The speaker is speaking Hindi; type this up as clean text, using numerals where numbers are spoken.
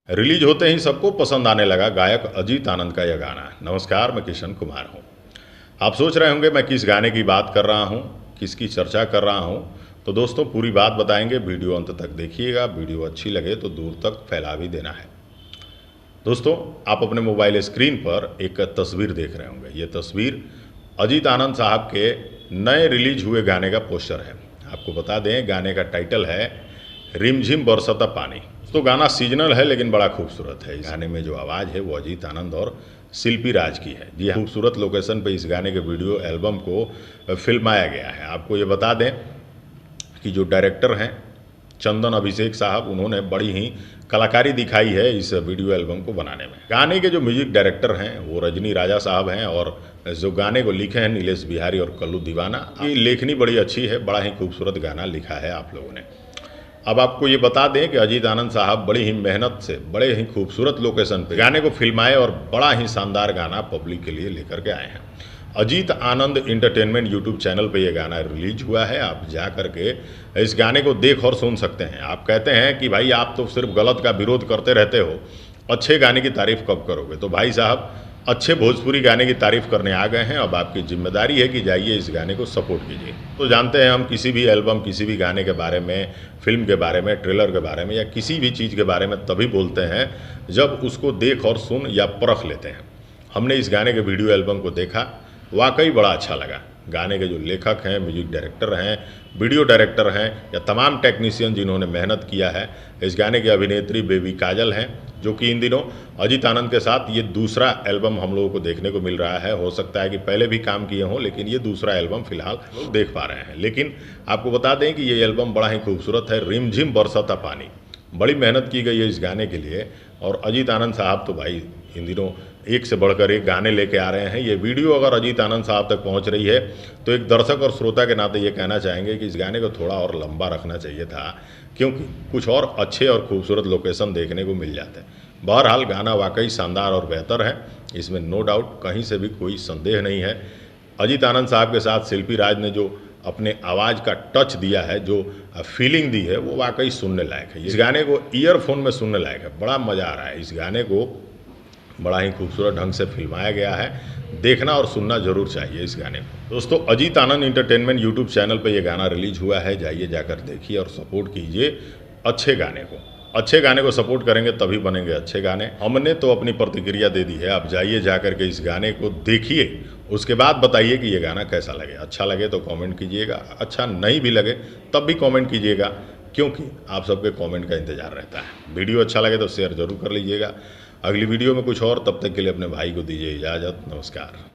रिलीज होते ही सबको पसंद आने लगा गायक अजीत आनंद का यह गाना। नमस्कार, मैं किशन कुमार हूँ। आप सोच रहे होंगे मैं किस गाने की बात कर रहा हूँ, किसकी चर्चा कर रहा हूँ। तो दोस्तों पूरी बात बताएंगे, वीडियो अंत तक देखिएगा। वीडियो अच्छी लगे तो दूर तक फैला भी देना है। दोस्तों, आप अपने मोबाइल स्क्रीन पर एक तस्वीर देख रहे होंगे। ये तस्वीर अजीत आनंद साहब के नए रिलीज हुए गाने का पोस्टर है। आपको बता दें, गाने का टाइटल है रिमझिम बरसता पानी। तो गाना सीजनल है लेकिन बड़ा खूबसूरत है। इस गाने में जो आवाज़ है वो अजीत आनंद और शिल्पी राज की है। जी हाँ, खूबसूरत लोकेशन पे इस गाने के वीडियो एल्बम को फिल्माया गया है। आपको ये बता दें कि जो डायरेक्टर हैं चंदन अभिषेक साहब, उन्होंने बड़ी ही कलाकारी दिखाई है इस वीडियो एल्बम को बनाने में। गाने के जो म्यूजिक डायरेक्टर हैं वो रजनी राजा साहब हैं और जो गाने को लिखे हैं नीलेश बिहारी और कल्लू दीवाना। ये लेखनी बड़ी अच्छी है, बड़ा ही खूबसूरत गाना लिखा है आप लोगों ने। अब आपको ये बता दें कि अजीत आनंद साहब बड़ी ही मेहनत से बड़े ही खूबसूरत लोकेशन पे गाने को फिल्माए और बड़ा ही शानदार गाना पब्लिक के लिए लेकर के आए हैं। अजीत आनंद इंटरटेनमेंट यूट्यूब चैनल पे ये गाना रिलीज हुआ है। आप जा करके इस गाने को देख और सुन सकते हैं। आप कहते हैं कि भाई आप तो सिर्फ गलत का विरोध करते रहते हो, अच्छे गाने की तारीफ कब करोगे। तो भाई साहब, अच्छे भोजपुरी गाने की तारीफ करने आ गए हैं। अब आपकी जिम्मेदारी है कि जाइए इस गाने को सपोर्ट कीजिए। तो जानते हैं, हम किसी भी एल्बम, किसी भी गाने के बारे में, फिल्म के बारे में, ट्रेलर के बारे में या किसी भी चीज़ के बारे में तभी बोलते हैं जब उसको देख और सुन या परख लेते हैं। हमने इस गाने के वीडियो एल्बम को देखा, वाकई बड़ा अच्छा लगा। गाने के जो लेखक हैं, म्यूजिक डायरेक्टर हैं, वीडियो डायरेक्टर हैं या तमाम टेक्नीशियन जिन्होंने मेहनत किया है, इस गाने की अभिनेत्री बेबी काजल हैं, जो कि इन दिनों अजीत आनंद के साथ ये दूसरा एल्बम हम लोगों को देखने को मिल रहा है। हो सकता है कि पहले भी काम किए हों, लेकिन ये दूसरा एल्बम फिलहाल लोग देख पा रहे हैं। लेकिन आपको बता दें कि ये एल्बम बड़ा ही खूबसूरत है। रिमझिम बरसता पानी, बड़ी मेहनत की गई है इस गाने के लिए। और अजीत आनंद साहब तो भाई इन दिनों एक से बढ़कर एक गाने लेके आ रहे हैं। ये वीडियो अगर अजीत आनंद साहब तक पहुंच रही है तो एक दर्शक और श्रोता के नाते ये कहना चाहेंगे कि इस गाने को थोड़ा और लंबा रखना चाहिए था, क्योंकि कुछ और अच्छे और खूबसूरत लोकेशन देखने को मिल जाते हैं। बहरहाल गाना वाकई शानदार और बेहतर है, इसमें नो डाउट, कहीं से भी कोई संदेह नहीं है। अजीत आनंद साहब के साथ शिल्पी राज ने जो अपने आवाज़ का टच दिया है, जो फीलिंग दी है, वो वाकई सुनने लायक है। इस गाने को ईयरफोन में सुनने लायक है, बड़ा मज़ा आ रहा है। इस गाने को बड़ा ही खूबसूरत ढंग से फिल्माया गया है। देखना और सुनना जरूर चाहिए इस गाने को। दोस्तों, अजीत आनंद इंटरटेनमेंट यूट्यूब चैनल पर यह गाना रिलीज हुआ है। जाइए, जाकर देखिए और सपोर्ट कीजिए अच्छे गाने को। अच्छे गाने को सपोर्ट करेंगे तभी बनेंगे अच्छे गाने। हमने तो अपनी प्रतिक्रिया दे दी है। आप जाइए, जाकर के इस गाने को देखिए, उसके बाद बताइए कि ये गाना कैसा लगे। अच्छा लगे तो कमेंट कीजिएगा, अच्छा नहीं भी लगे तब भी कमेंट कीजिएगा, क्योंकि आप सबके कमेंट का इंतजार रहता है। वीडियो अच्छा लगे तो शेयर जरूर कर लीजिएगा। अगली वीडियो में कुछ और, तब तक के लिए अपने भाई को दीजिए इजाज़त। नमस्कार।